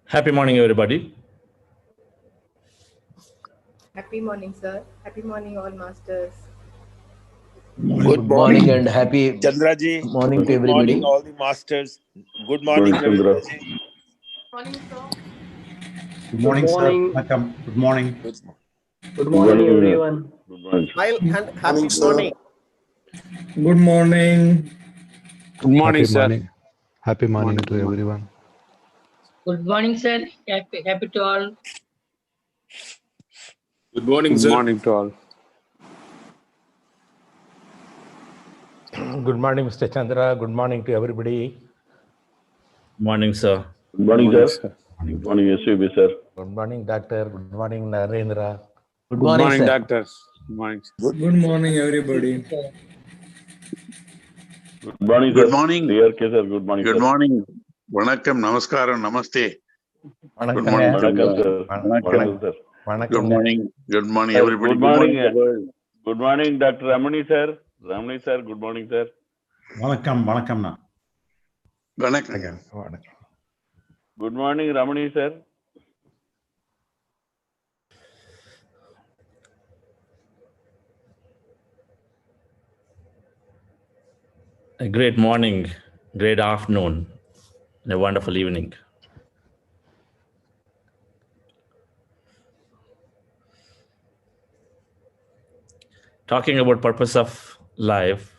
Happy morning, everybody. Happy morning, sir. Happy morning, all masters. Good morning and happy Chandraji. morning to Good morning everybody. all the masters. Good morning Morning, Chandra. Ravindraji. Morning, sir. Good Good morning, sir. morning. Welcome. Good morning. Good Good Good morning, morning. everyone. Good morning. Smile and happy morning, sir. morning. Good morning. Good morning, Happy sir. morning. Happy morning Morning, to good morning. everyone. Good morning, sir. Happy to all. Good morning, Good sir. morning to all. Good morning, Mr. Chandra. Good morning to everybody. Morning, sir. Good morning, Morning, sir. sir. Good morning, SUB, sir. Good morning, Doctor. Good morning, Narendra. Good Good morning, morning, sir. doctors. Good morning. Good morning, everybody. Good morning, Good sir. morning. DRK, sir. Good morning, Good sir. morning. Vanakkam, namaskaram, namaste. Good morning to Vanakkam, you. sir. Vanakkam. Vanakkam, sir. Good morning. Good morning, Sir, everybody. good Good morning, morning. the world. Good morning, Dr. Ramani, sir. Ramani, sir. Good morning, sir. Vanakkam. Vanakkam. Good morning, Ramani, sir. A great morning, great afternoon, and a wonderful evening. Talking about purpose of life,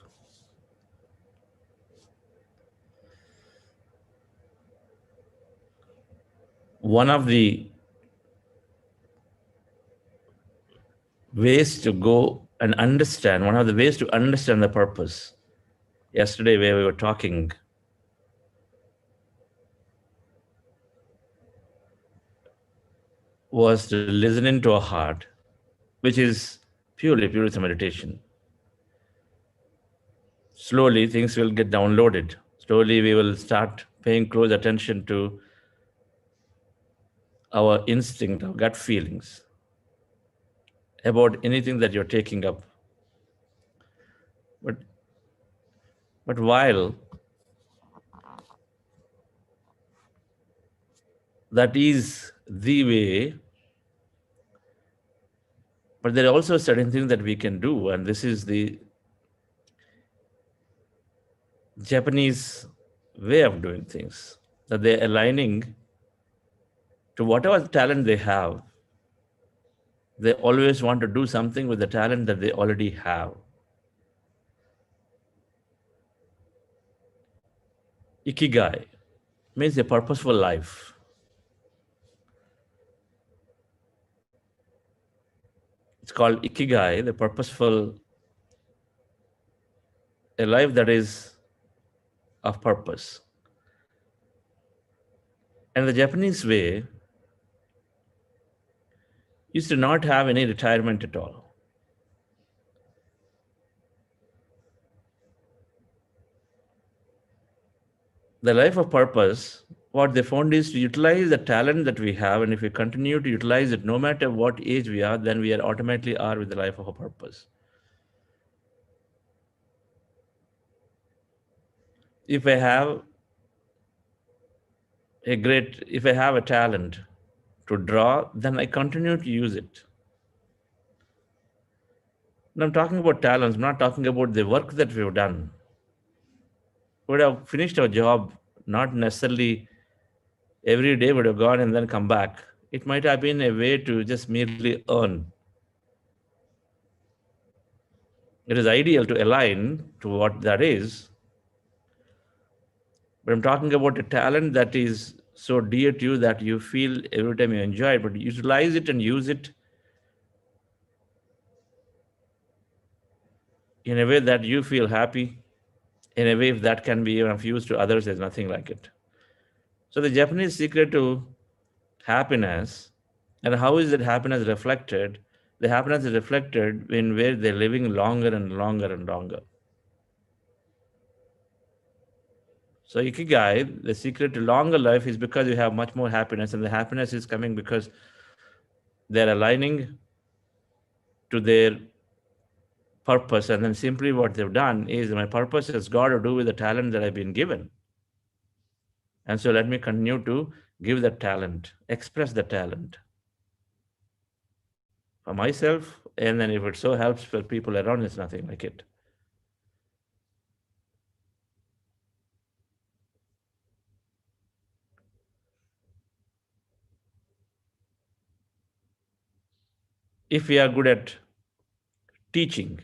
one of the ways to go and understand, one of the ways to understand the purpose, yesterday where we were talking, was to listen into our heart, which is purely meditation. Slowly, things will get downloaded. Slowly, we will start paying close attention to our instinct, our gut feelings about anything that you're taking up. But while that is the way, but there are also certain things that we can do, and this is the Japanese way of doing things, that they're aligning to whatever talent they have. They always want to do something with the talent that they already have. Ikigai means a purposeful life. It's called Ikigai, the purposeful, a life that is of purpose. And the Japanese way used to not have any retirement at all. The life of purpose, what they found is to utilize the talent that we have, and if we continue to utilize it, no matter what age we are, then we are automatically are with the life of a purpose. If I have a talent to draw, then I continue to use it. And I'm talking about talents, I'm not talking about the work that we've done. We would have finished our job, not necessarily every day would have gone and then come back. It might have been a way to just merely earn. It is ideal to align to what that is. But I'm talking about a talent that is so dear to you that you feel every time you enjoy it, but utilize it and use it in a way that you feel happy, in a way that can be of use to others. There's nothing like it. So the Japanese secret to happiness, and how is that happiness reflected? The happiness is reflected in where they're living longer and longer and longer. So Ikigai, the secret to longer life is because you have much more happiness, and the happiness is coming because they're aligning to their purpose. And then simply what they've done is, my purpose has got to do with the talent that I've been given. And so let me continue to give the talent, express the talent for myself, and then if it so helps for people around, it's nothing like it. If we are good at teaching,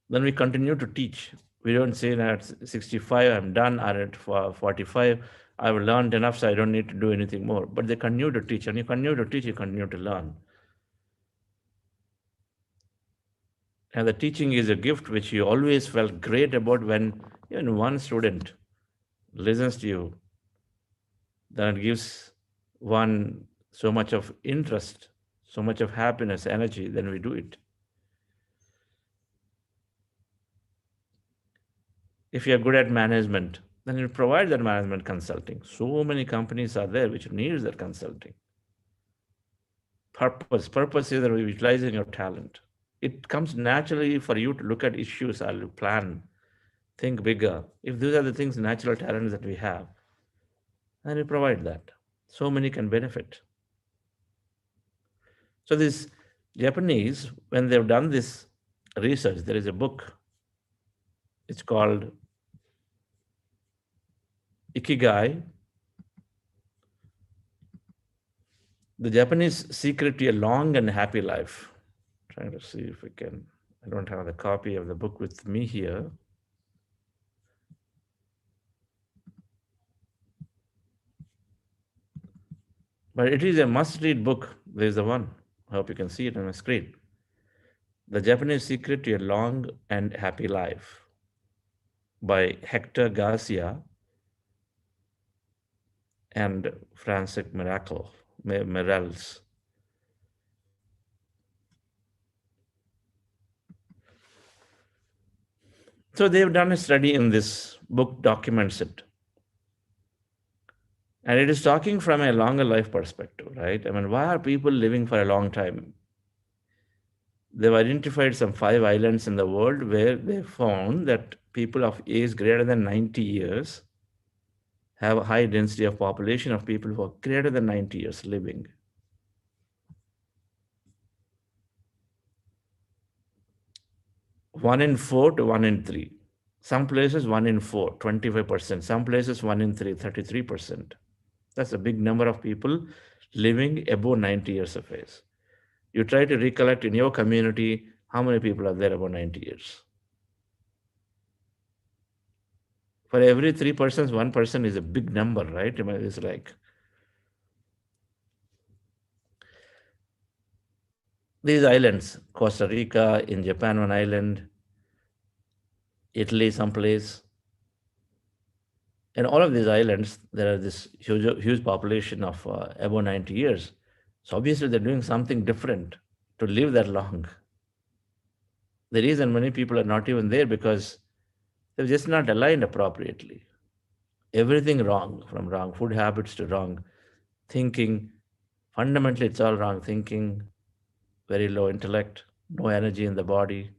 then we continue to teach. We don't say that at 65 I'm done, or at 45 I've learned enough, so I don't need to do anything more. But they continue to teach, and you continue to teach, you continue to learn. And the teaching is a gift which you always felt great about when even one student listens to you. Then it gives one so much of interest, so much of happiness, energy, then we do it. If you're good at management, then you provide that management consulting. So many companies are there which needs that consulting. Purpose is that we're utilizing your talent. It comes naturally for you to look at issues or plan, think bigger. If these are the things, natural talents that we have, then we provide that. So many can benefit. So this Japanese, when they've done this research, there is a book. It's called Ikigai, the Japanese secret to a long and happy life. Trying to see if we can. I don't have the copy of the book with me here. But it is a must-read book. There's the one. I hope you can see it on my screen. The Japanese Secret to a Long and Happy Life by Hector Garcia and Francis Miralles. So they've done a study in this book, documents it. And it is talking from a longer life perspective, right? I mean, why are people living for a long time? They've identified some 5 islands in the world where they found that people of age greater than 90 years have a high density of population of people who are greater than 90 years living. One in 4 to 1 in 3. Some places 1 in 4, 25%. Some places 1 in 3, 33%. That's a big number of people living above 90 years of age. You try to recollect in your community how many people are there above 90 years. For every 3 persons, 1 person is a big number, right? I mean, it's like these islands, Costa Rica, in Japan, one island, Italy, someplace. In all of these islands, there are this huge population of above 90 years. So obviously they're doing something different to live that long. The reason many people are not even there because they're just not aligned appropriately. Everything wrong, from wrong food habits to wrong thinking. Fundamentally, it's all wrong thinking, very low intellect, no energy in the body.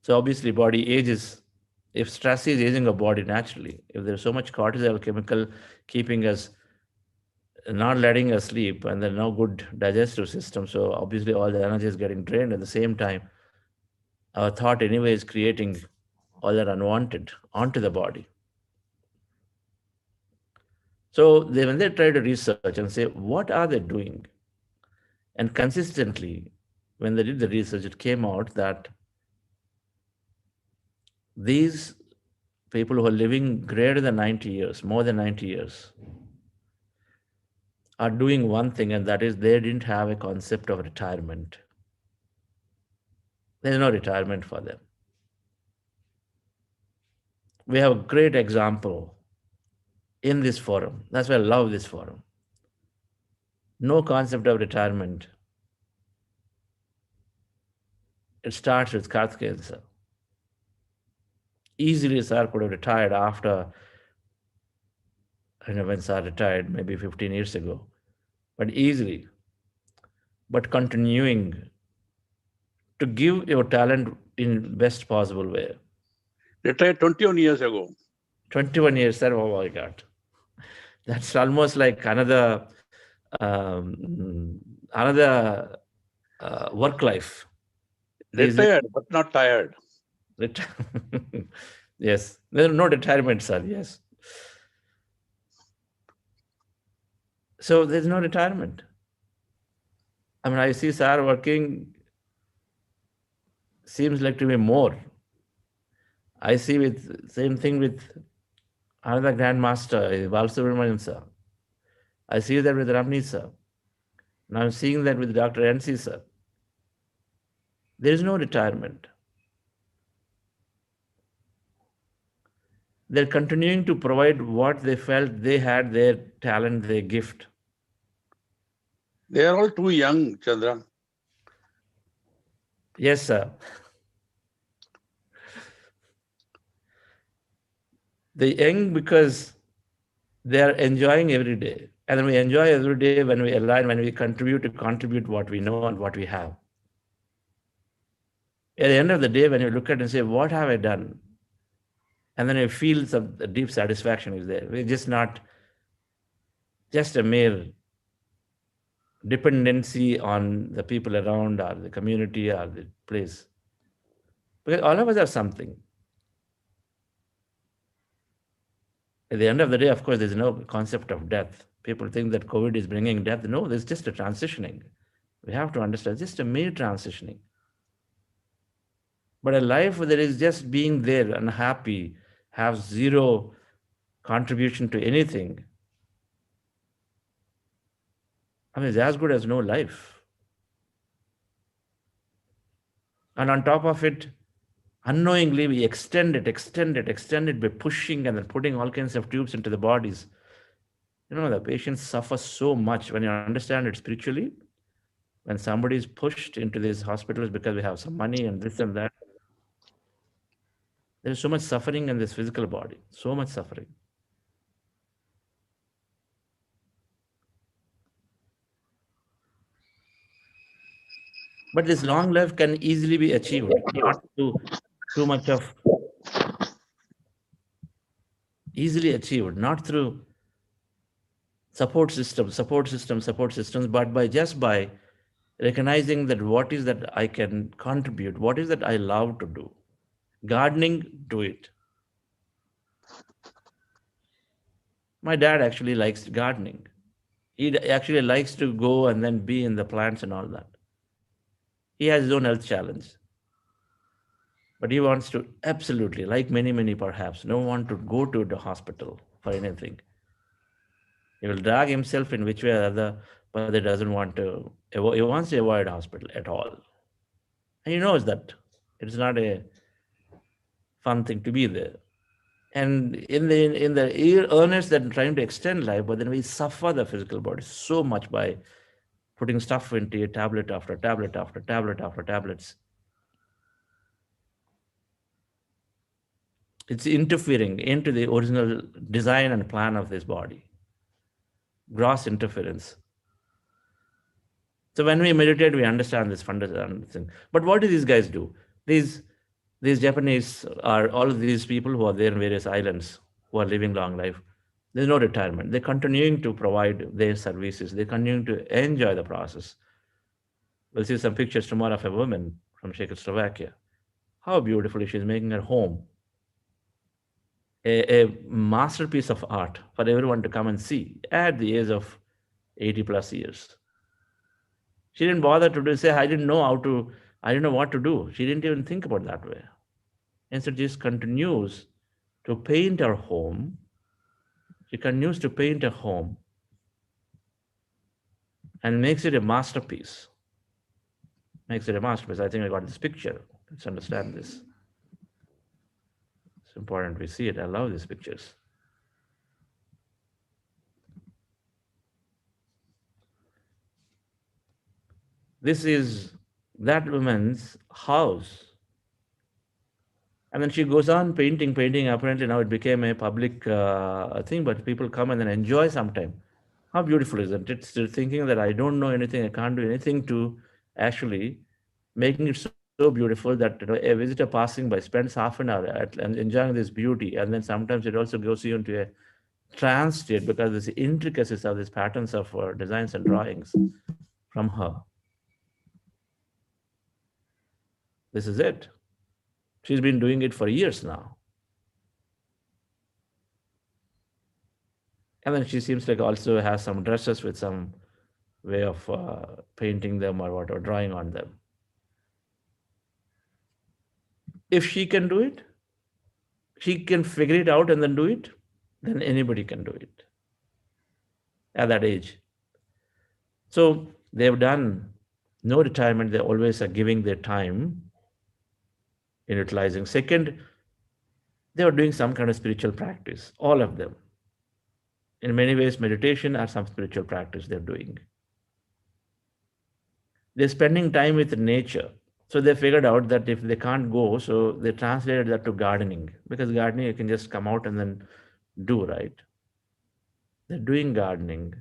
So obviously body ages. If stress is aging a body naturally, if there's so much cortisol chemical keeping us, not letting us sleep, and there's no good digestive system, so obviously all the energy is getting drained. At the same time, our thought anyway is creating all that unwanted onto the body. So when they try to research and say, what are they doing? And consistently, when they did the research, it came out that these people who are living greater than 90 years, more than 90 years, are doing one thing, and that is they didn't have a concept of retirement. There's no retirement for them. We have a great example in this forum. That's why I love this forum. No concept of retirement. It starts with Karthikeyan sir. Easily, sir could have retired after, when sir retired, maybe 15 years ago, but easily. But continuing to give your talent in best possible way. Retired 21 years ago. 21 years, sir. Oh my God. That's almost like another work life. Retired, but not tired. Yes, there's no retirement, sir. Yes. So there's no retirement. I mean, I see sir working, seems like to be more. I see with same thing with another grandmaster, Balasubramanian sir. I see that with Ramni sir. Now I'm seeing that with Dr. NC sir. There is no retirement. They're continuing to provide what they felt they had, their talent, their gift. They are all too young, Chandra. Yes, sir. They're young because they are enjoying every day. And then we enjoy every day when we align, when we contribute to contribute what we know and what we have. At the end of the day, when you look at it and say, what have I done? And then you feel some deep satisfaction is there. We're just not just a mere dependency on the people around or the community or the place. Because all of us are something. At the end of the day, of course, there's no concept of death. People think that COVID is bringing death. No, there's just a transitioning. We have to understand, just a mere transitioning. But a life that is just being there, unhappy, have zero contribution to anything, I mean, it's as good as no life. And on top of it, unknowingly, we extend it by pushing and then putting all kinds of tubes into the bodies. You know, the patients suffer so much when you understand it spiritually. When somebody is pushed into these hospitals because we have some money and this and that, there is so much suffering in this physical body, so much suffering. But this long life can easily be achieved, not through too much of easily achieved, not through support systems, but by recognizing that what is that I can contribute, what is that I love to do. Gardening, do it. My dad actually likes gardening. He actually likes to go and then be in the plants and all that. He has his own health challenge. But he wants to absolutely, like many perhaps, don't want to go to the hospital for anything. He will drag himself in which way or other, but he doesn't want to, he wants to avoid hospital at all. And he knows that it's not a fun thing to be there. And in the earnest that trying to extend life, but then we suffer the physical body so much by putting stuff into a tablet after tablet after tablet after tablets. It's interfering into the original design and plan of this body. Gross interference. So when we meditate, we understand this fundamental thing. But what do these guys do? These Japanese are all of these people who are there in various islands who are living long life. There's no retirement. They're continuing to provide their services. They're continuing to enjoy the process. We'll see some pictures tomorrow of a woman from Czechoslovakia. How beautifully she's making her home. A masterpiece of art for everyone to come and see at the age of 80 plus years. She didn't bother to say, I didn't know what to do. She didn't even think about that way. Instead, she just continues to paint her home. She continues to paint her home and makes it a masterpiece. I think I got this picture. Let's understand this. It's important we see it. I love these pictures. This is that woman's house. And then she goes on painting. Apparently now it became a public thing, but people come and then enjoy sometime. How beautiful is it? It's still thinking that I don't know anything, I can't do anything to actually making it so beautiful that a visitor passing by spends half an hour and enjoying this beauty, and then sometimes it also goes you into a trance state because there's the intricacies of these patterns of designs and drawings from her. This is it. She's been doing it for years now. And then she seems like also has some dresses with some way of painting them or what, or drawing on them. If she can do it, she can figure it out and then do it, then anybody can do it at that age. So they've done no retirement, they always are giving their time in utilizing. Second, they are doing some kind of spiritual practice, all of them. In many ways, meditation or some spiritual practice they're doing. They're spending time with nature. So they figured out that if they can't go, so they translated that to gardening, because gardening you can just come out and then do, right? They're doing gardening.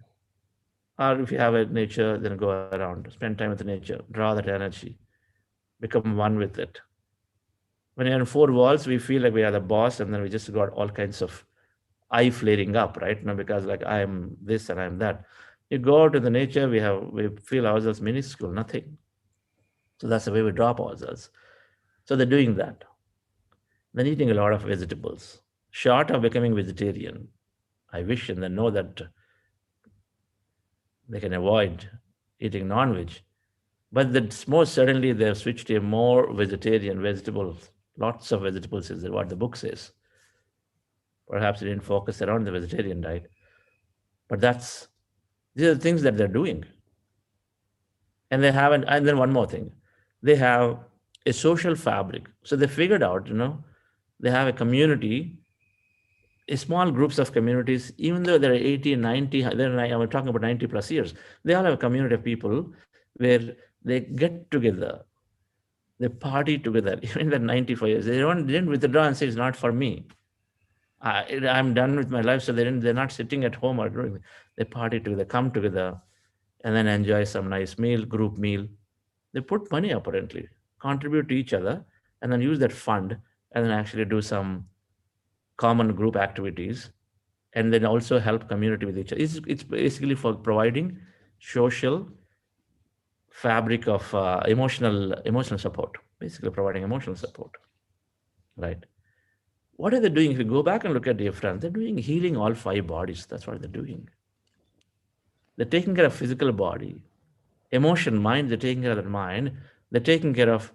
Or if you have a nature, then go around, spend time with the nature, draw that energy, become one with it. When you're in four walls, we feel like we are the boss, and then we just got all kinds of eye flaring up, right? Because like I am this and I'm that. You go out in the nature, we feel ourselves minuscule, nothing. So that's the way we drop ourselves. So they're doing that. They're eating a lot of vegetables. Short of becoming vegetarian, I wish and they know that they can avoid eating non-veg. But that's most certainly they've switched to a more vegetarian vegetables. Lots of vegetables is what the book says. Perhaps they didn't focus around the vegetarian diet. But these are the things that they're doing. And they haven't, and then one more thing. They have a social fabric. So they figured out, they have a community, small groups of communities, even though there are 80 and 90, I'm talking about 90 plus years, they all have a community of people where they get together, they party together, even the 95 years. They didn't withdraw and say, it's not for me. I'm done with my life. So they're not sitting at home or doing, they party together, come together, and then enjoy some nice meal, group meal. They put money apparently, contribute to each other, and then use that fund and then actually do some common group activities, and then also help community with each other. It's basically for providing social fabric of emotional support, basically providing emotional support, right? What are they doing? If you go back and look at their friends, they're doing healing all five bodies. That's what they're doing. They're taking care of physical body, emotion, mind, they're taking care of the mind, they're taking care of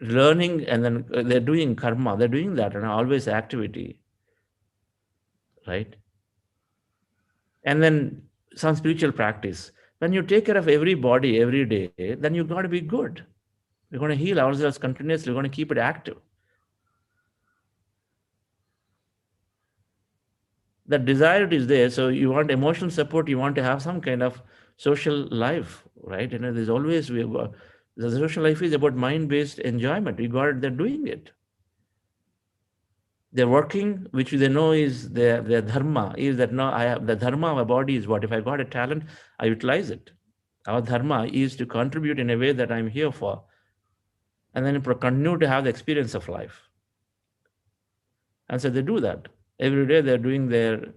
learning, and then they're doing karma, they're doing that, and always activity, right? And then some spiritual practice. When you take care of every body every day, then you've got to be good. We're going to heal ourselves continuously, we're going to keep it active. The desire is there, so you want emotional support, you want to have some kind of social life, right? There's always, the social life is about mind-based enjoyment. They're doing it. They're working, which they know is their dharma, is that no, I have the dharma of my body is what? If I got a talent, I utilize it. Our dharma is to contribute in a way that I'm here for, and then continue to have the experience of life. And so they do that. Every day they're doing their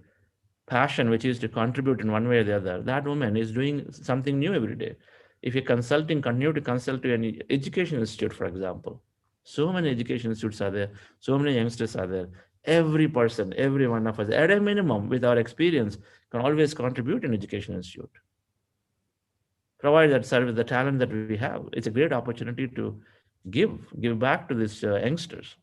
passion, which is to contribute in one way or the other. That woman is doing something new every day. If you're consulting, continue to consult to any education institute, for example. So many education institutes are there. So many youngsters are there. Every person, every one of us, at a minimum, with our experience, can always contribute in education institute. Provide that service, the talent that we have. It's a great opportunity to give back to these youngsters.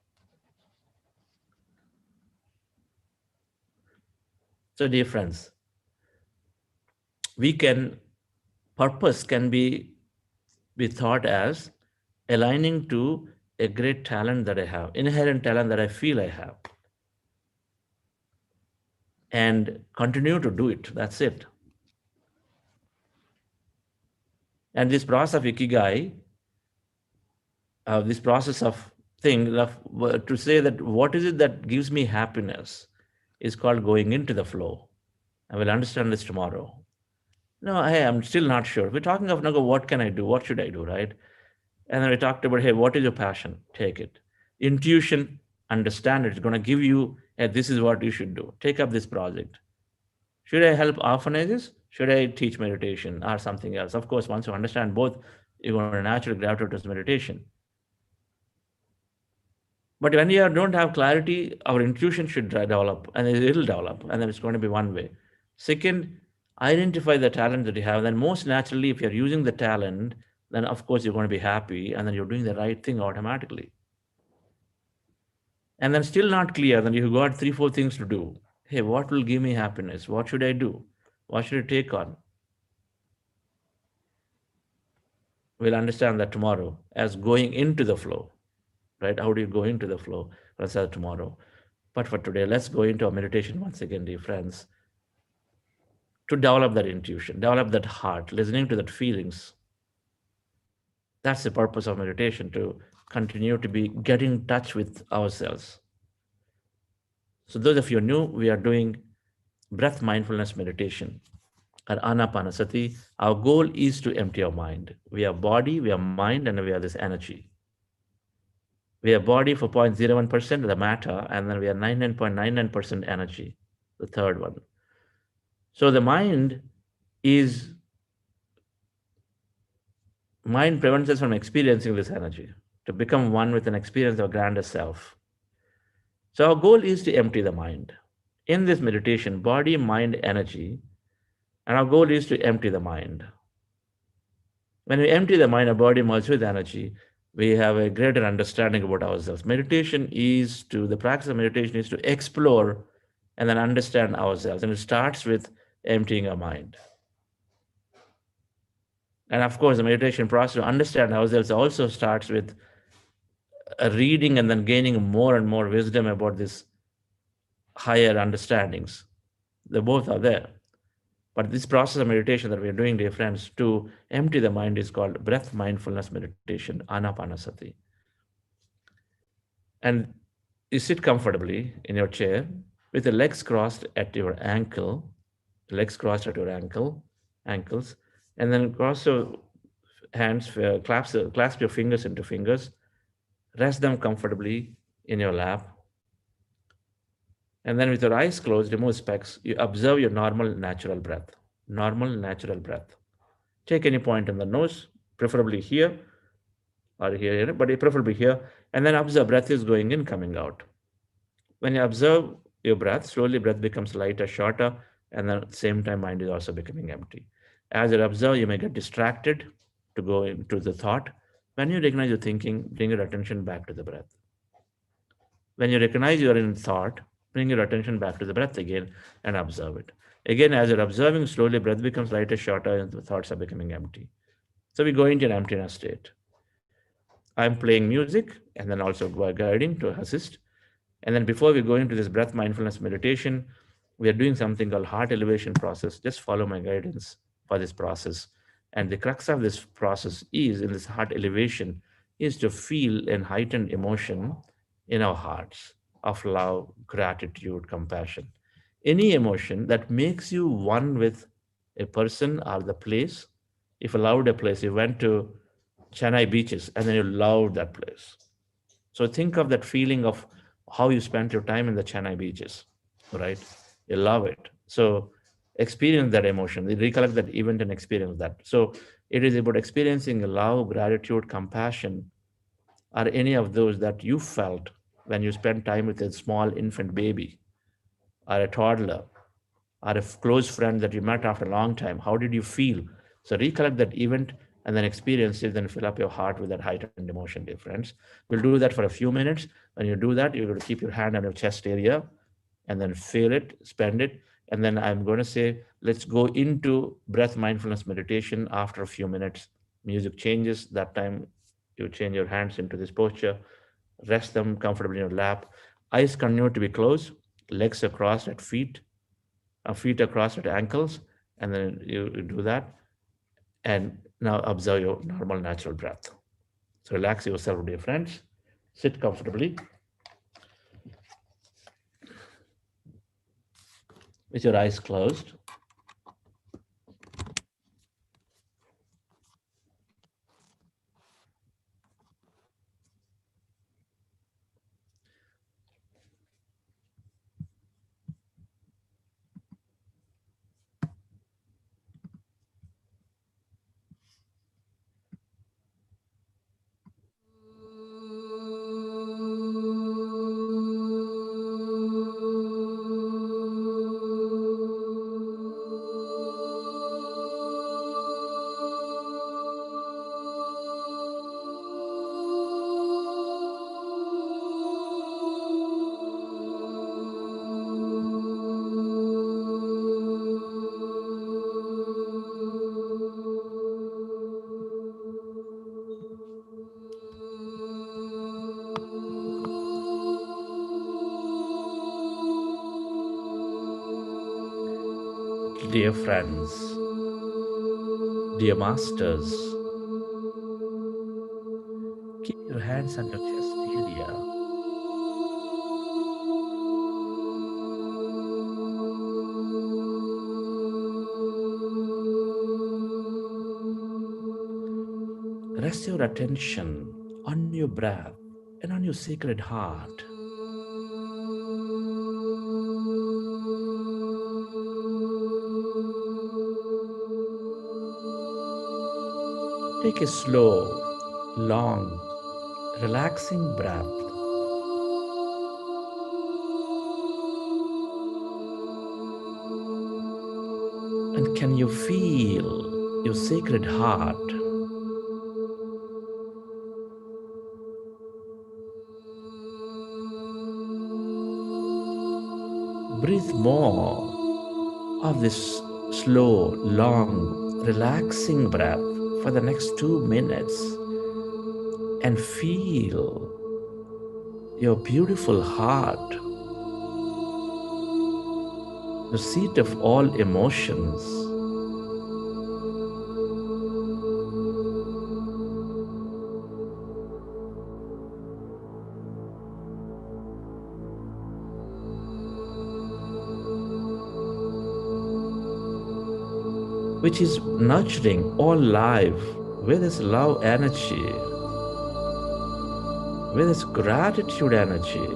So, dear friends, purpose can be thought as aligning to a great talent that I have, inherent talent that I feel I have, and continue to do it. That's it. And this process of ikigai, this process of to say that what is it that gives me happiness is called going into the flow. I will understand this tomorrow. No, I am still not sure. We're talking of now, what can I do? What should I do, right? And then we talked about, hey, what is your passion? Take it. Intuition, understand it. It's going to give you, hey, this is what you should do. Take up this project. Should I help orphanages? Should I teach meditation or something else? Of course, once you understand both, you're going to naturally gravitate towards meditation. But when you don't have clarity, our intuition should develop, and it will develop, and then it's going to be one way. Second, identify the talent that you have. Then, most naturally, if you're using the talent, then of course you're going to be happy, and then you're doing the right thing automatically. And then, still not clear, then you've got 3, 4 things to do. Hey, what will give me happiness? What should I do? What should I take on? We'll understand that tomorrow as going into the flow, right? How do you go into the flow? That's tomorrow. But for today, let's go into our meditation once again, dear friends, to develop that intuition, develop that heart, listening to that feelings. That's the purpose of meditation, to continue to be getting in touch with ourselves. So those of you new, we are doing breath mindfulness meditation or anapanasati. Our goal is to empty our mind. We are body, we are mind, and we are this energy. We are body for 0.01% of the matter, and then we are 99.99% energy, the third one. So the mind prevents us from experiencing this energy, to become one with an experience of grander self. So our goal is to empty the mind. In this meditation, body, mind, energy, and our goal is to empty the mind. When we empty the mind, our body merges with energy, we have a greater understanding about ourselves. The practice of meditation is to explore and then understand ourselves. And it starts with emptying our mind. And of course, the meditation process to understand ourselves also starts with a reading and then gaining more and more wisdom about this higher understandings. They both are there. But this process of meditation that we are doing, dear friends, to empty the mind is called breath mindfulness meditation, anapanasati. And you sit comfortably in your chair with the legs crossed at your ankles, ankles, and then cross your hands, clasp your fingers into fingers, rest them comfortably in your lap. And then with your eyes closed, remove specs, you observe your normal natural breath. Take any point in the nose, preferably here or here, but preferably here, and then observe breath is going in, coming out. When you observe your breath, slowly breath becomes lighter, shorter, and then at the same time, mind is also becoming empty. As you observe, you may get distracted to go into the thought. When you recognize your thinking, bring your attention back to the breath. When you recognize you are in thought, bring your attention back to the breath again and observe it. Again, as you're observing, slowly breath becomes lighter, shorter, and the thoughts are becoming empty. So we go into an emptiness state. I'm playing music and then also guiding to assist. And then before we go into this breath mindfulness meditation, we are doing something called heart elevation process. Just follow my guidance for this process. And the crux of this process is, in this heart elevation, is to feel an heightened emotion in our hearts of love, gratitude, compassion. Any emotion that makes you one with a person or the place. If you loved a place, you went to Chennai beaches and then you loved that place. So think of that feeling of how you spent your time in the Chennai beaches, right? You love it. So experience that emotion, recollect that event and experience that. So it is about experiencing love, gratitude, compassion, or any of those that you felt when you spent time with a small infant baby or a toddler or a close friend that you met after a long time. How did you feel? So recollect that event and then experience it, then fill up your heart with that heightened emotion, dear friends. We'll do that for a few minutes. When you do that, you're going to keep your hand on your chest area and then feel it, spend it. And then I'm going to say, let's go into breath mindfulness meditation after a few minutes. Music changes. That time you change your hands into this posture, rest them comfortably in your lap. Eyes continue to be closed, legs are crossed at feet across at ankles, and then you do that. And now observe your normal natural breath. So relax yourself, dear friends. Sit comfortably with your eyes closed. Dear friends, dear masters, keep your hands on your chest area. Rest your attention on your breath and on your sacred heart. Take a slow, long, relaxing breath. And can you feel your sacred heart? Breathe more of this slow, long, relaxing breath for the next 2 minutes and feel your beautiful heart, the seat of all emotions. Which is nurturing all life with this love energy, with this gratitude energy.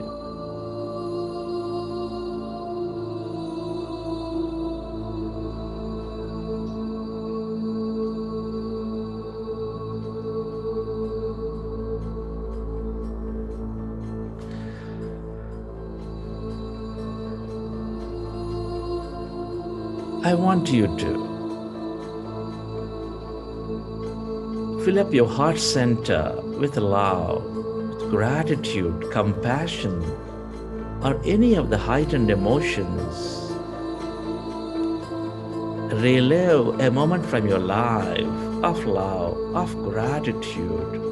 I want you to fill up your heart center with love, with gratitude, compassion, or any of the heightened emotions. Relive a moment from your life of love, of gratitude.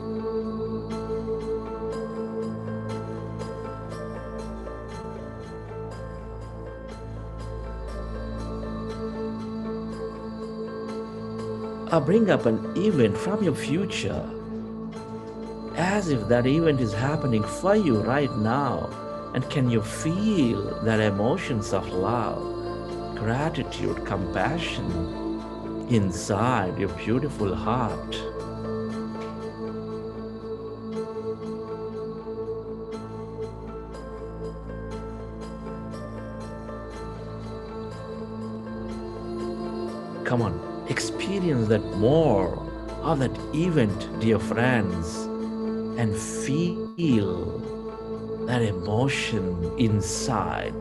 Or bring up an event from your future as if that event is happening for you right now. And can you feel that emotions of love, gratitude, compassion inside your beautiful heart? Come on, experience that more of that event, dear friends, and feel that emotion inside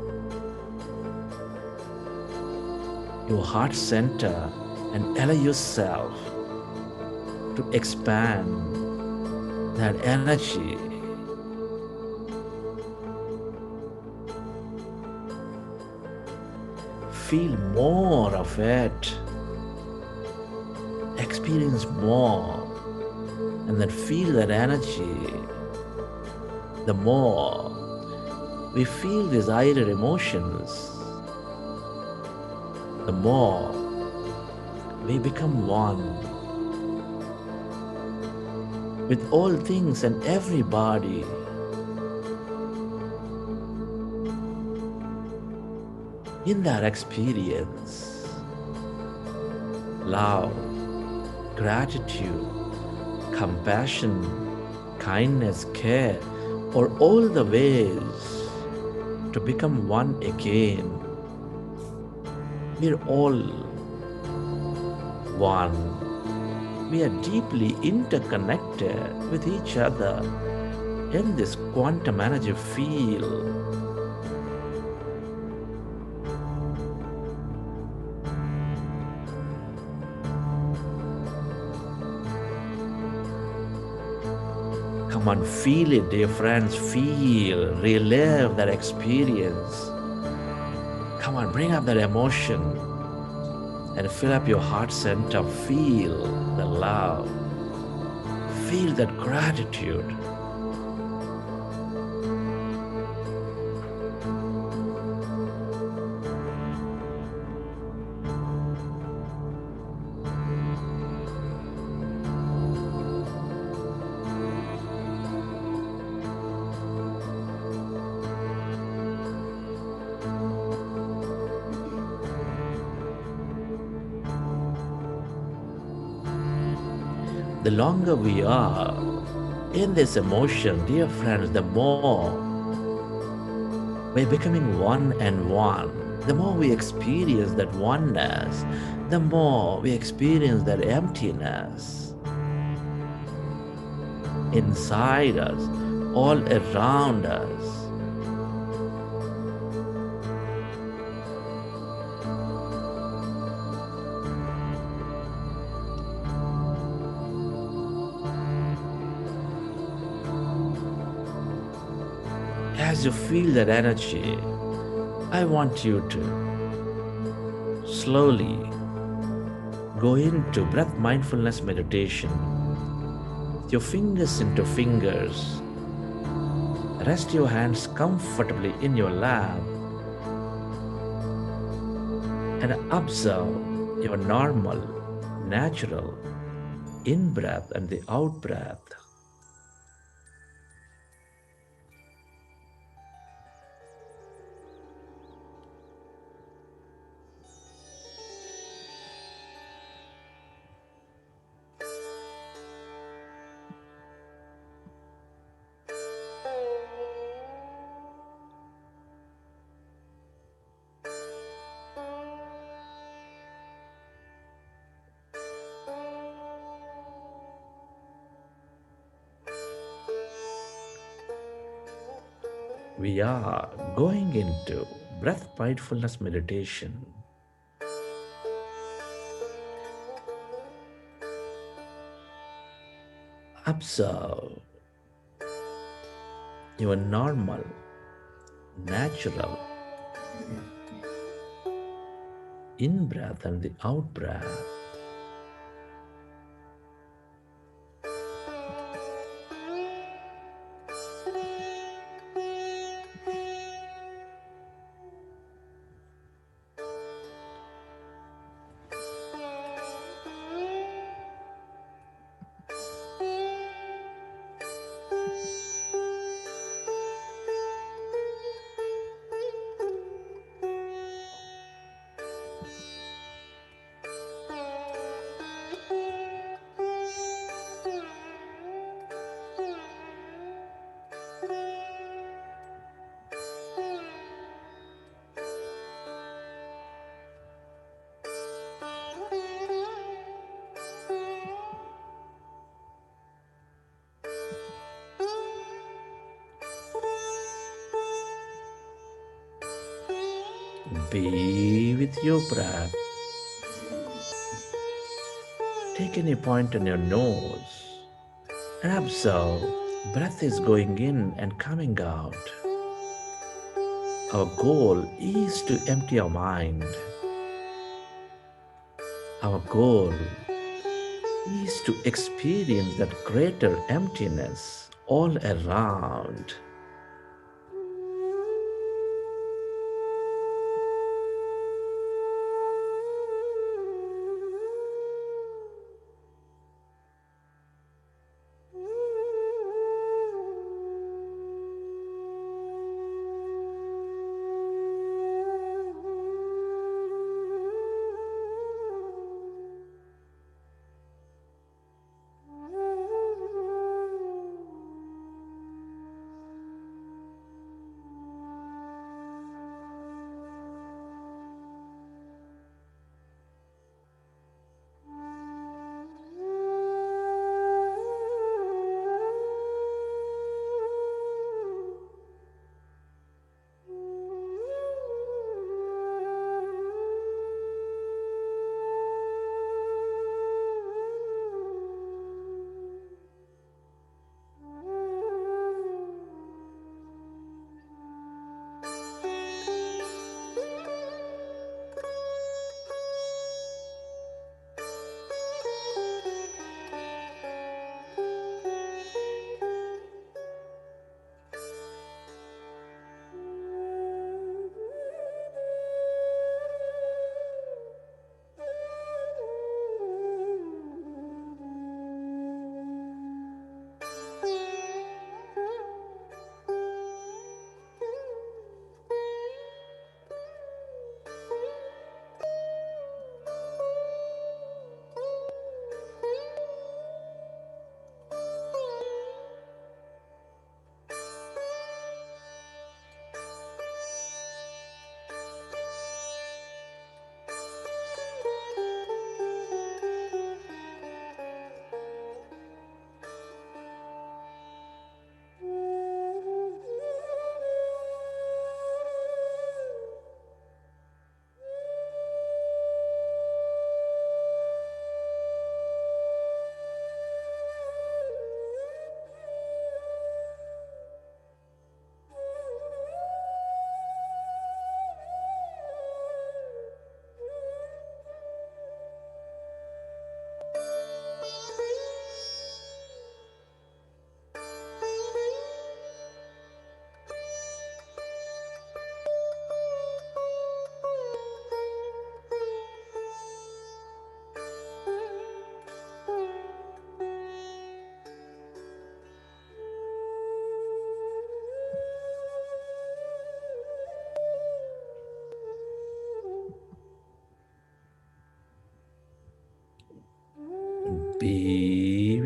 your heart center and allow yourself to expand that energy. Feel more of it. Experience more, and then feel that energy. The more we feel these higher emotions, the more we become one with all things and everybody. In that experience, love, gratitude, compassion, kindness, care, or all the ways to become one again. We're all one. We are deeply interconnected with each other in this quantum energy field. Come on, feel it, dear friends. Feel, relive that experience. Come on, bring up that emotion and fill up your heart center. Feel the love. Feel that gratitude. The longer we are in this emotion, dear friends, the more we're becoming one and one. The more we experience that oneness, the more we experience that emptiness inside us, all around us. As you feel that energy, I want you to slowly go into breath mindfulness meditation. With your fingers into fingers, rest your hands comfortably in your lap and observe your normal, natural in breath and the out breath. We are going into breath mindfulness meditation. Observe your normal, natural in breath and the out breath. Be with your breath. Take any point on your nose and observe. Breath is going in and coming out. Our goal is to empty our mind. Our goal is to experience that greater emptiness all around.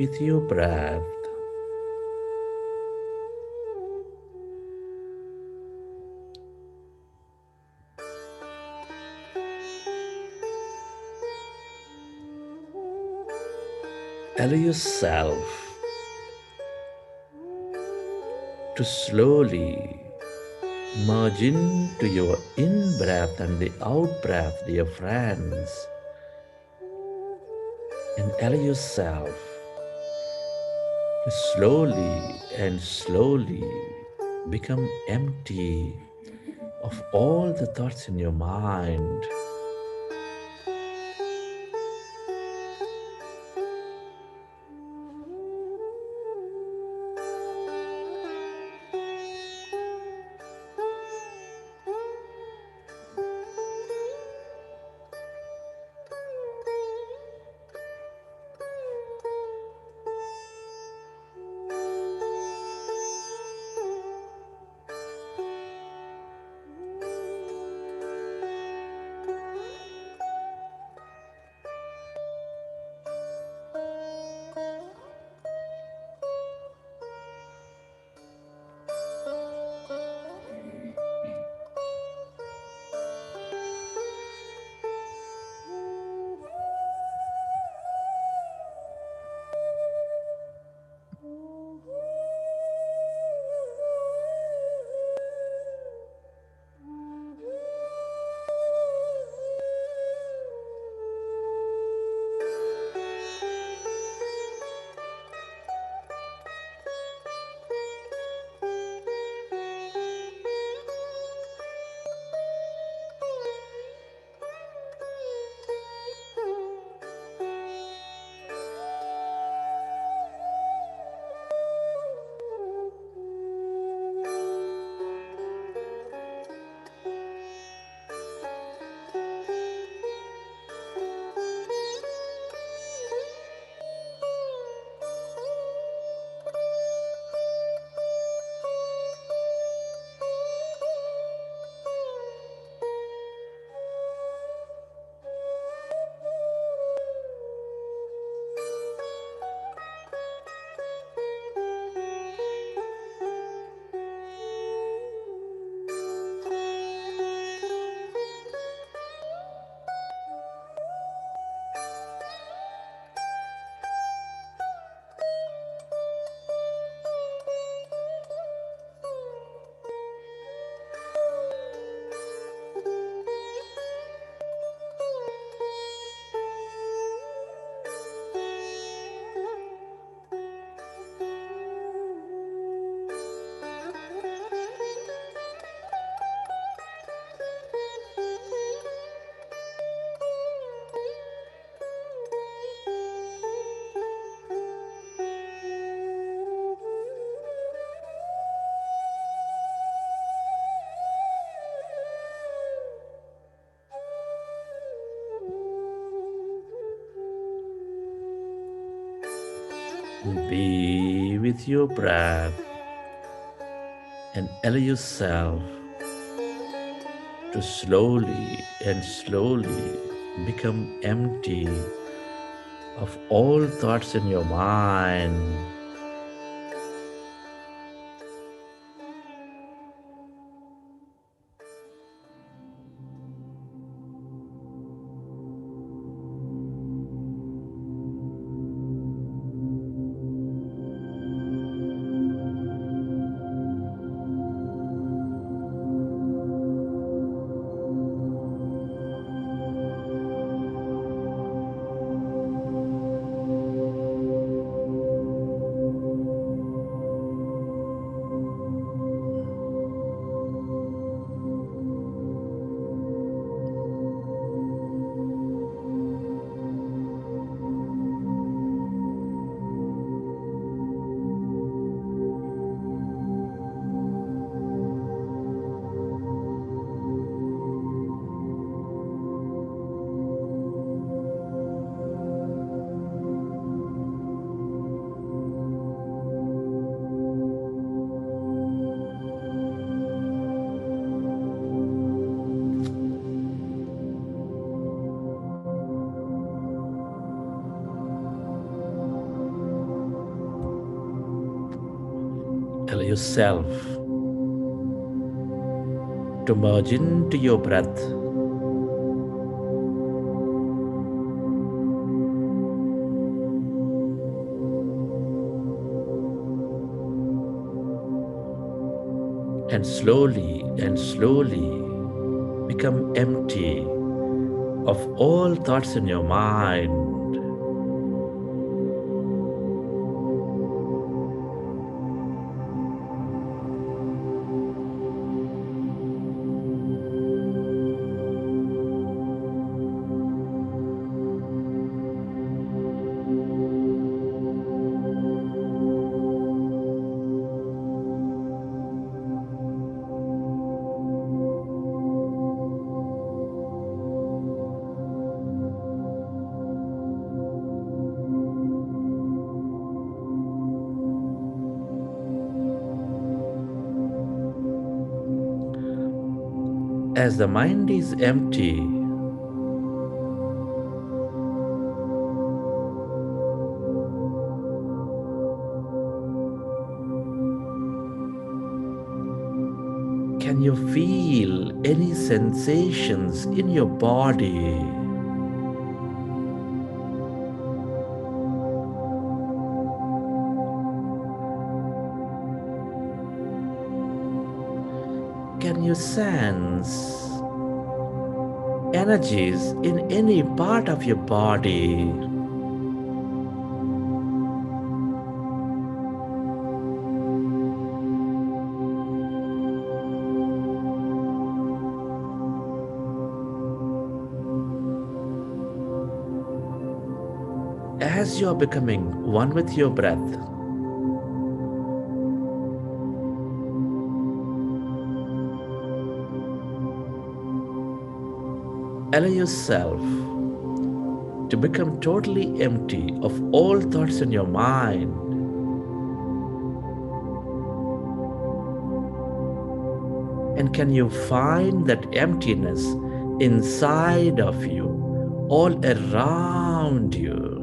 with your breath. Allow yourself to slowly merge into your in-breath and the out-breath, dear friends. And allow yourself to slowly become empty of all the thoughts in your mind. Be with your breath and allow yourself to slowly become empty of all thoughts in your mind. yourself to merge into your breath. And slowly become empty of all thoughts in your mind. As the mind is empty, can you feel any sensations in your body? Can you sense energies in any part of your body? As you are becoming one with your breath, allow yourself to become totally empty of all thoughts in your mind. And can you find that emptiness inside of you, all around you?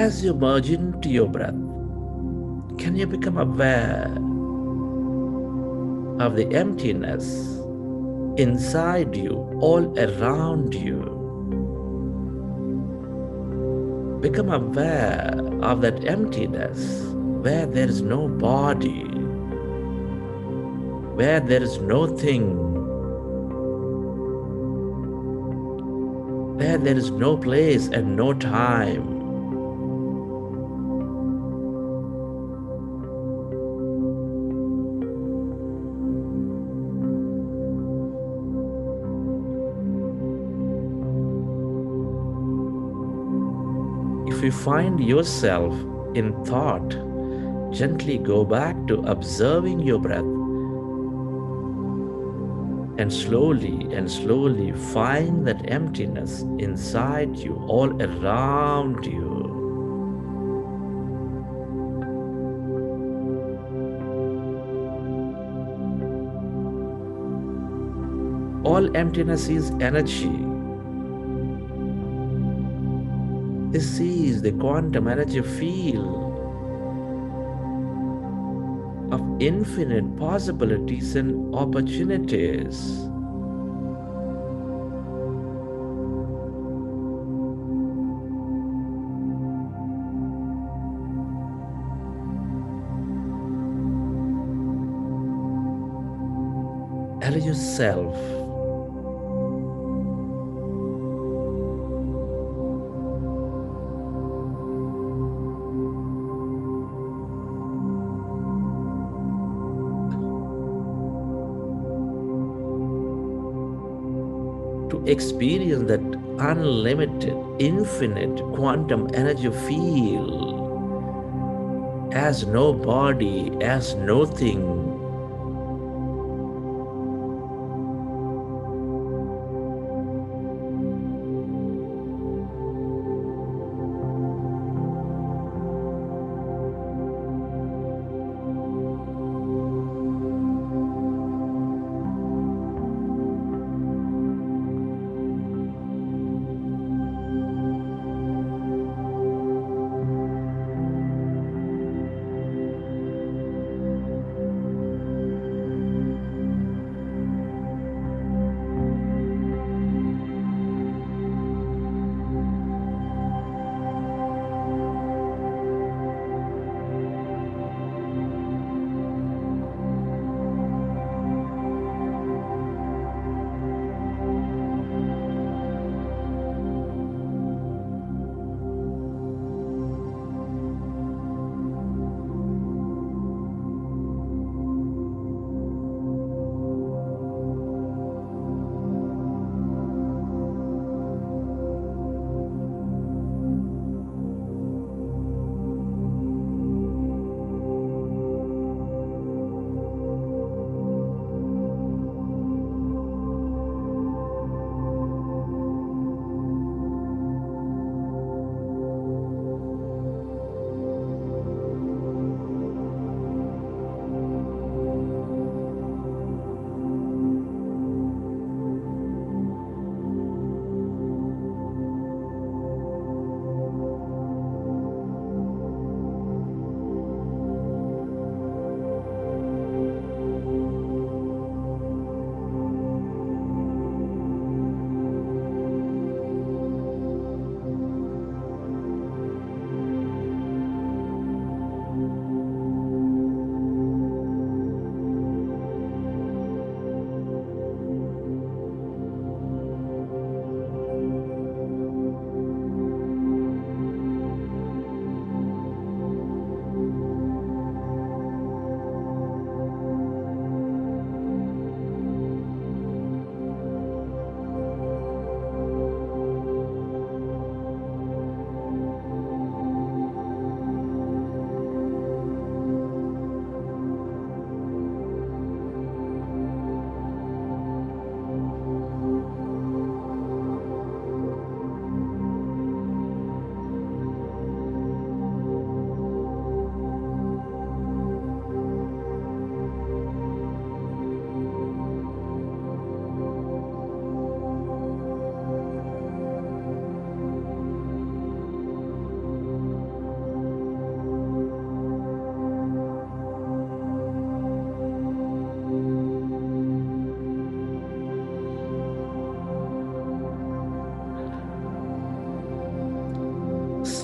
As you merge into your breath, can you become aware of the emptiness inside you, all around you? Become aware of that emptiness where there is no body, where there is no thing, where there is no place and no time. If you find yourself in thought, gently go back to observing your breath and slowly find that emptiness inside you, all around you. All emptiness is energy. This is the quantum energy field of infinite possibilities and opportunities. Allow yourself to experience that unlimited, infinite quantum energy field as no body, as nothing.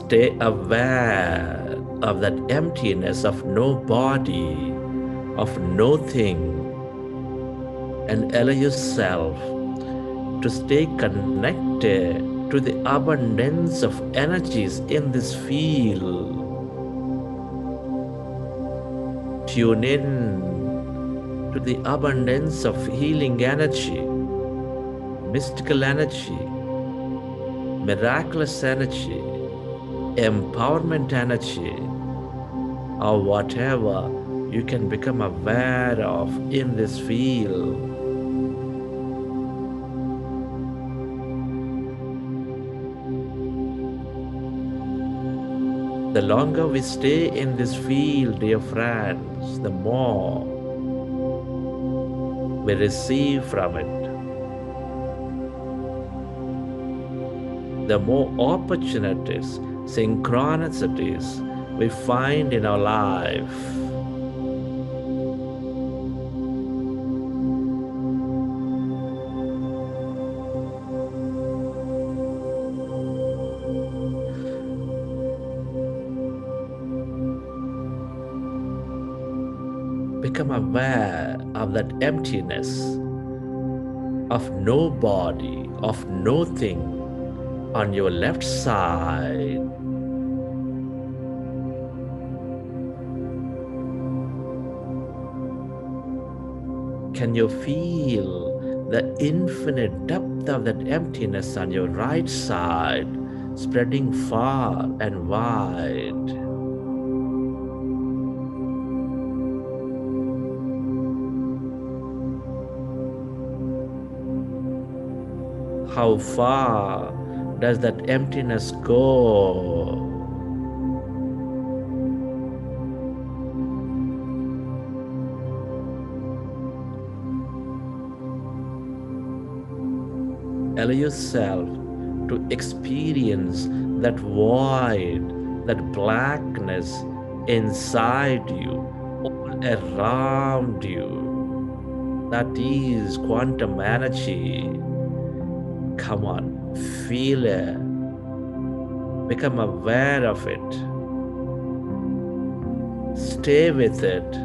Stay aware of that emptiness of no body, of nothing, and allow yourself to stay connected to the abundance of energies in this field. Tune in to the abundance of healing energy, mystical energy, miraculous energy, empowerment energy, or whatever you can become aware of in this field. The longer we stay in this field, dear friends, the more we receive from it, the more opportunities, synchronicities we find in our life. Become aware of that emptiness, of no body, of nothing on your left side. Can you feel the infinite depth of that emptiness on your right side, spreading far and wide? How far does that emptiness go? Allow yourself to experience that void, that blackness inside you, all around you. That is quantum energy. Come on, feel it. Become aware of it. Stay with it.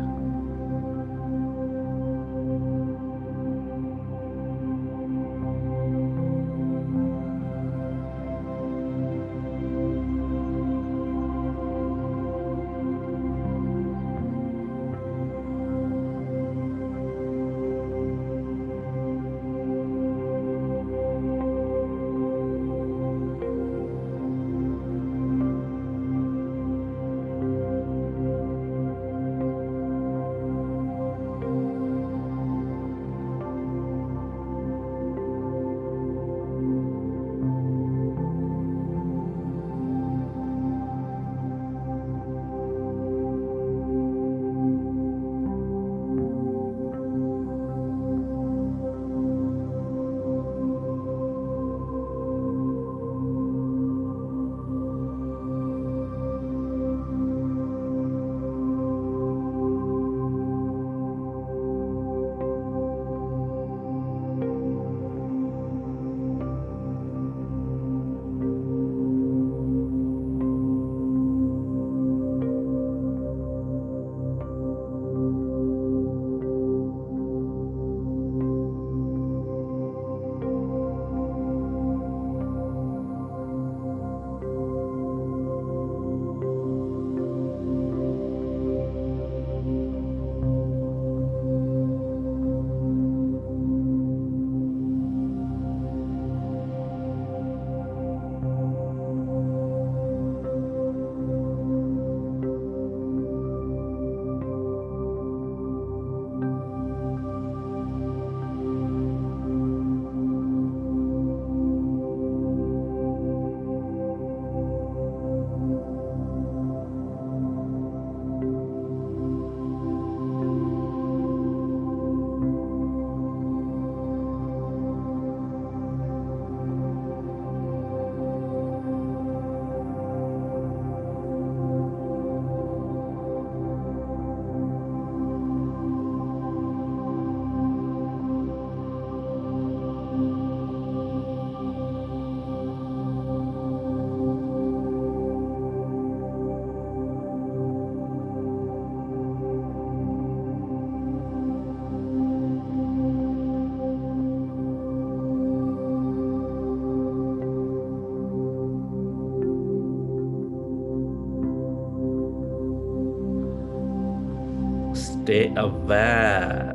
Stay aware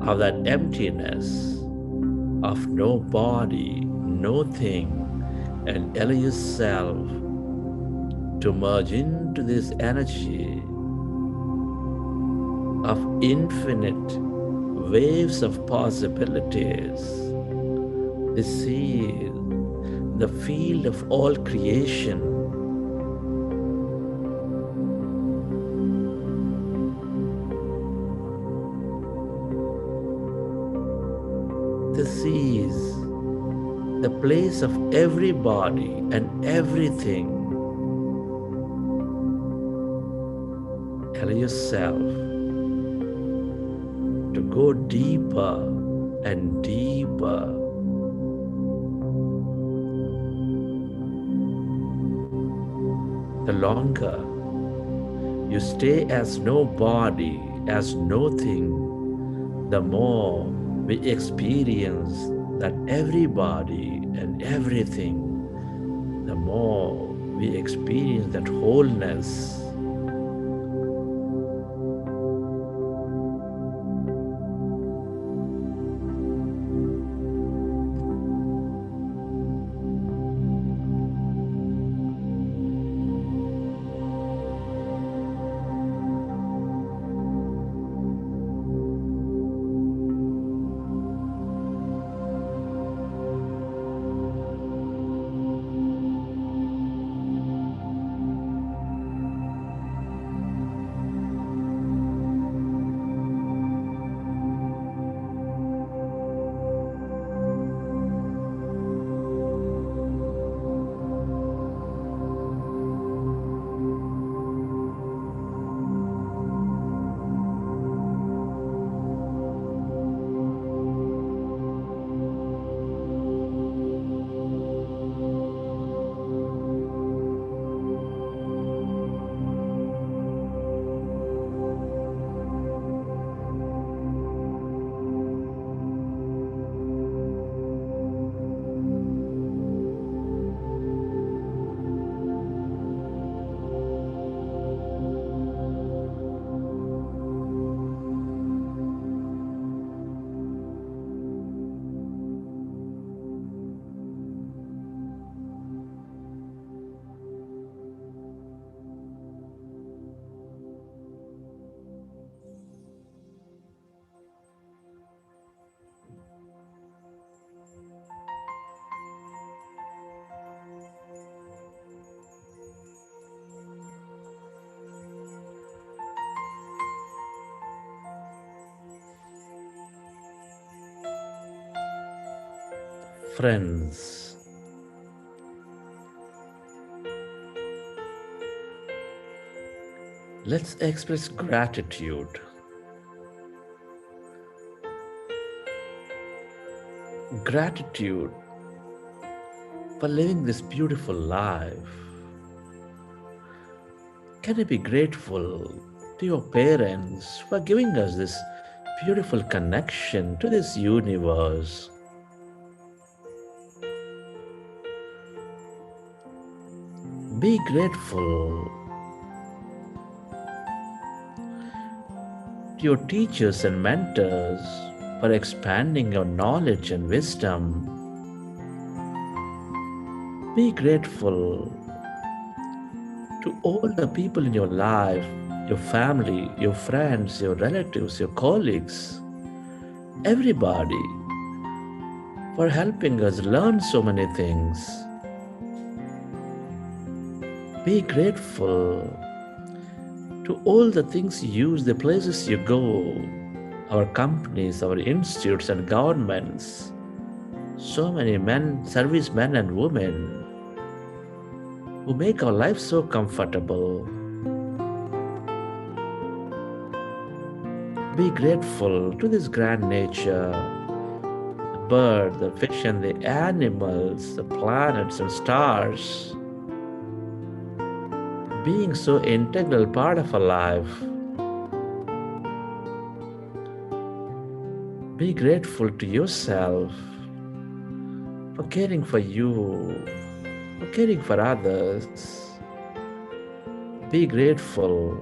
of that emptiness of no body, no thing, and allow yourself to merge into this energy of infinite waves of possibilities. This is the field of all creation. This is the place of everybody and everything. Allow yourself to go deeper and deeper. The longer you stay as no body, as nothing, the more we experience that everybody and everything, the more we experience that wholeness. Friends, let's express gratitude. Gratitude for living this beautiful life. Can you be grateful to your parents for giving us this beautiful connection to this universe? Be grateful to your teachers and mentors for expanding your knowledge and wisdom. Be grateful to all the people in your life, your family, your friends, your relatives, your colleagues, everybody, for helping us learn so many things. Be grateful to all the things you use, the places you go, our companies, our institutes and governments, so many men, servicemen and women who make our life so comfortable. Be grateful to this grand nature, the bird, the fish and the animals, the planets and stars, being so integral part of our life. Be grateful to yourself for caring for you, for caring for others. Be grateful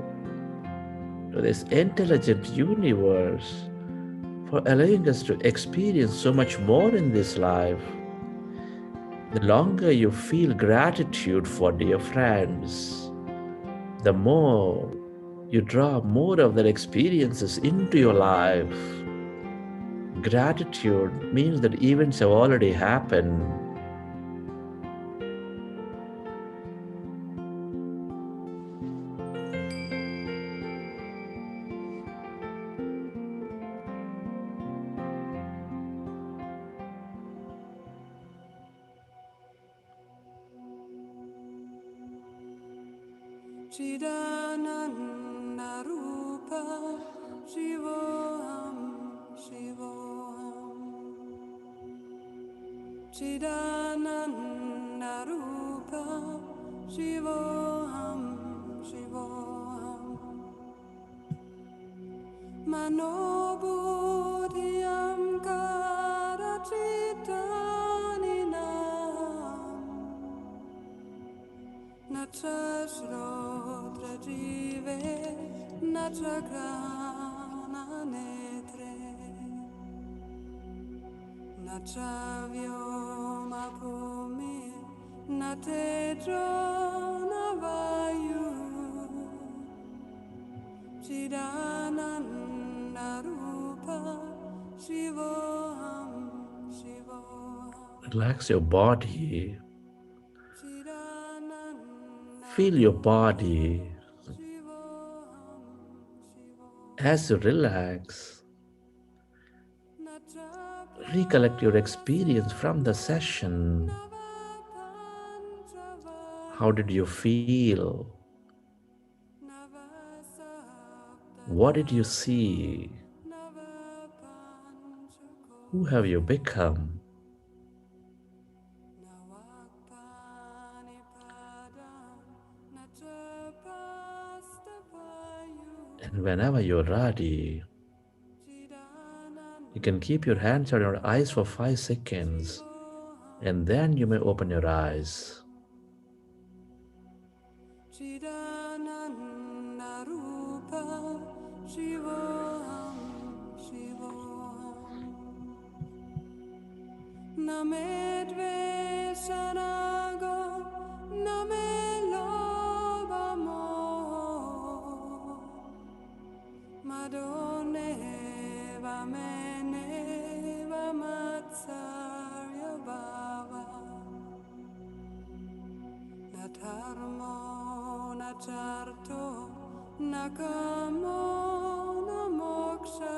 to this intelligent universe for allowing us to experience so much more in this life. The longer you feel gratitude for dear friends, the more you draw more of their experiences into your life. Gratitude means that events have already happened. Chidananda Rupa Shivoham Shivoham Chidananda Rupa Shivoham Shivoham Manobudhyam Karachitaninaam Natra Shrodra Jive Natra Grana Netre Natra Vyoma Bhumi Natedra Navayu Chidananda Rupa Shivoham Shivoham Relax your body. Feel your body. As you relax, recollect your experience from the session. How did you feel? What did you see? Who have you become? And whenever you're ready, you can keep your hands on your eyes for 5 seconds, and then you may open your eyes. Chidananda Rupa Shivoham Shivoham Name Dvesharago Name Loba Moho Madone Vamene Vamatsarya Bhava Na dharma na charto na kamo na moksha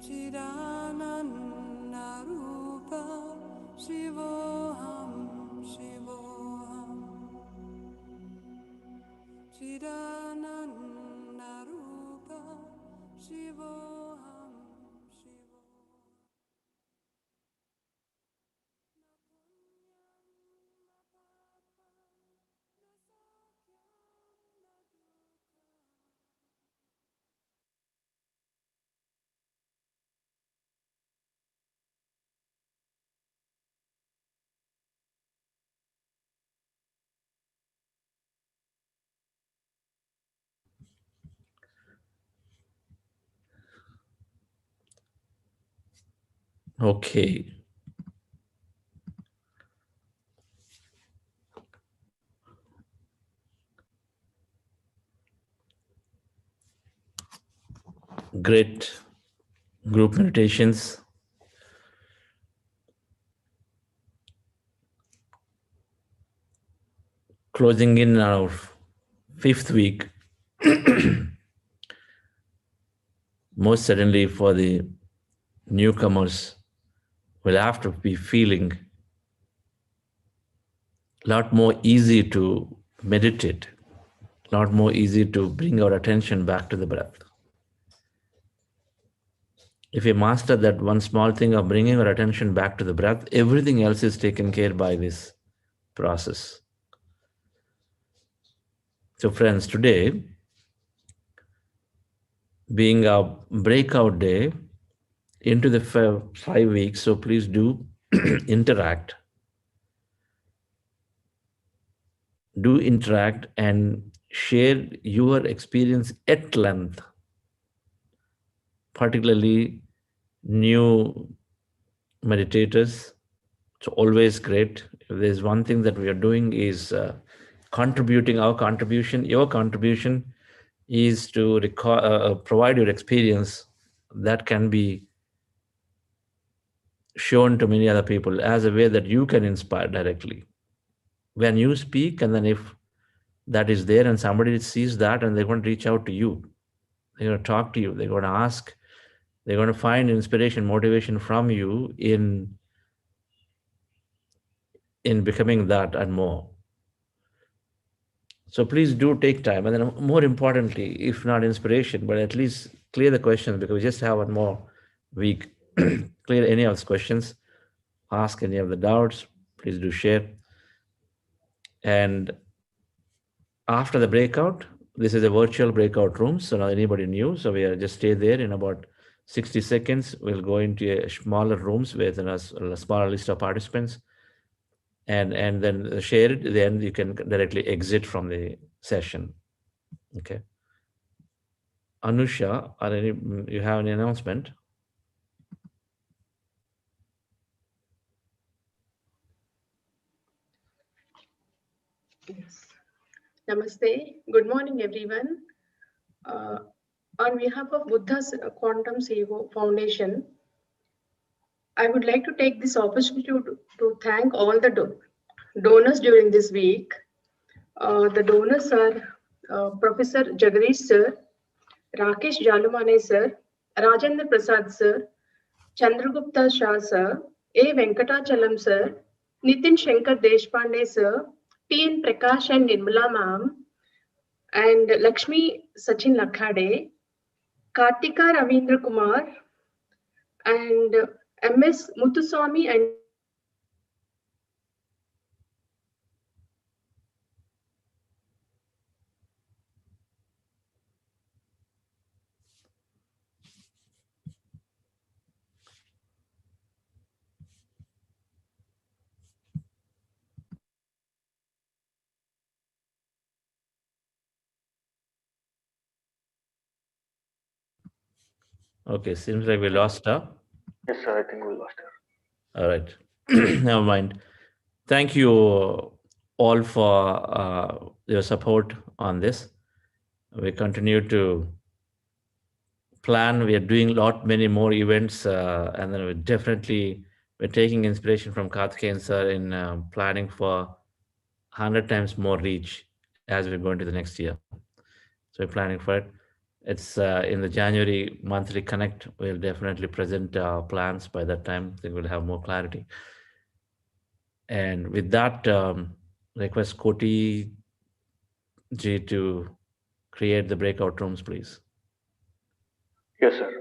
Chidananda Rupa Shivoham Shivoham Chidananda Rupa Shivoham Shivoham Okay. Great group meditations. Closing in our 5th week. Most certainly for the newcomers, will have to be feeling a lot more easy to meditate, a lot more easy to bring our attention back to the breath. If we master that one small thing of bringing our attention back to the breath, everything else is taken care by this process. So friends, today, being a breakout day into the 5 weeks, so please do interact. Do interact and share your experience at length, particularly new meditators. It's always great. If there's one thing that we are doing is contributing our contribution. Your contribution is to provide your experience that can be shown to many other people as a way that you can inspire directly. When you speak, and then if that is there and somebody sees that and they're going to reach out to you, they're going to talk to you, they're going to ask, they're going to find inspiration, motivation from you in becoming that and more. So please do take time. And then more importantly, if not inspiration, but at least clear the questions, because we just have one more week. Clear any of those questions, ask any of the doubts, please do share. And after the breakout, this is a virtual breakout room, so not anybody new. So we are just stay there in about 60 seconds. We'll go into a smaller rooms with a smaller list of participants, and then share it. Then you can directly exit from the session. Okay. Anusha, you have any announcement? Yes. Namaste. Good morning, everyone. Uh, on behalf of Buddha's Quantum CEO Foundation, I would like to take this opportunity to thank all the donors during this week. The donors are Professor Jagadish sir, Rakesh Jalumane sir, Rajendra Prasad sir, Chandragupta Shah sir, A. Venkatachalam sir, Nitin Shankar Deshpande sir, T.N. Prakash and Nirmala ma'am, and Lakshmi Sachin Lakhade, Kartika Ravindra Kumar, and M.S. Muthuswamy and Okay, seems like we lost her. Yes, sir. I think we lost her. All right. Never mind. Thank you all for your support on this. We continue to plan. We are doing many more events, and then we're taking inspiration from Karthikeyan sir in planning for 100 times more reach as we go into the next year. So we're planning for it. It's in the January monthly connect. We'll definitely present plans by that time. I think we'll have more clarity. And with that, request Koti Ji to create the breakout rooms, please. Yes, sir.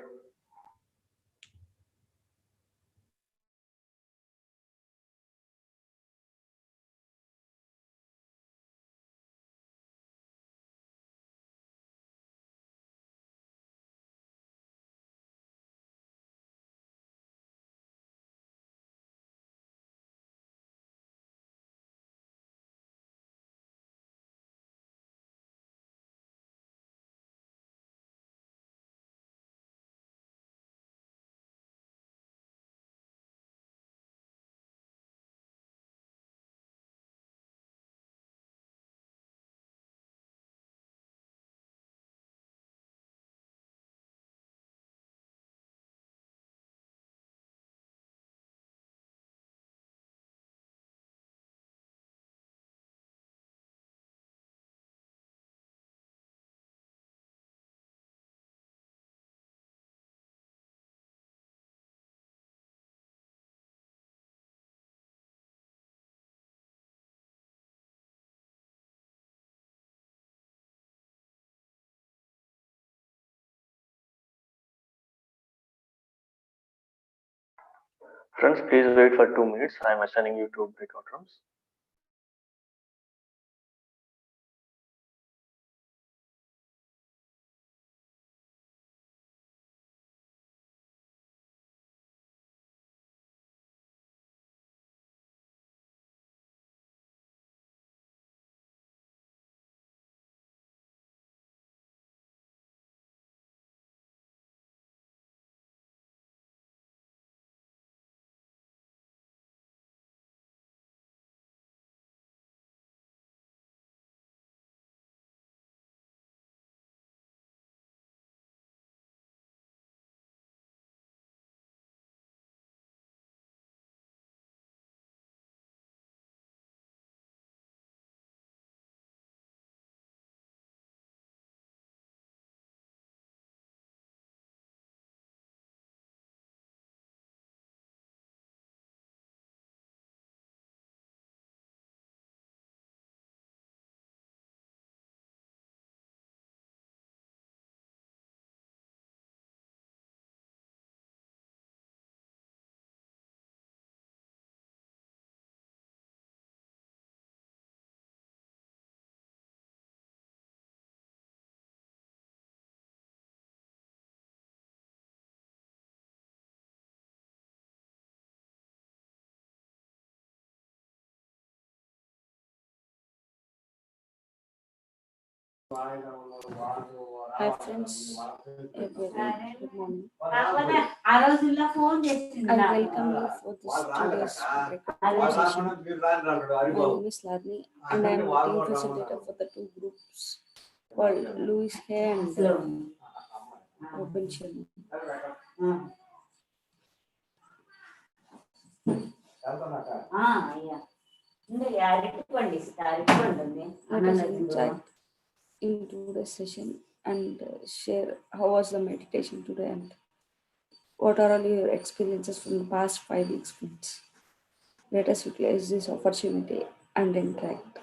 Friends, please wait for 2 minutes. I am assigning you to breakout rooms. Hi friends, a very good morning. I welcome you for this today's breakout session. My name is Ladni and I am the team facilitator for the two groups called Louis Hay and Open Shelly. Let us insight in today's session and share how was the meditation today and what are all your experiences from the past 5 weeks, friends. Let us utilize this opportunity and interact.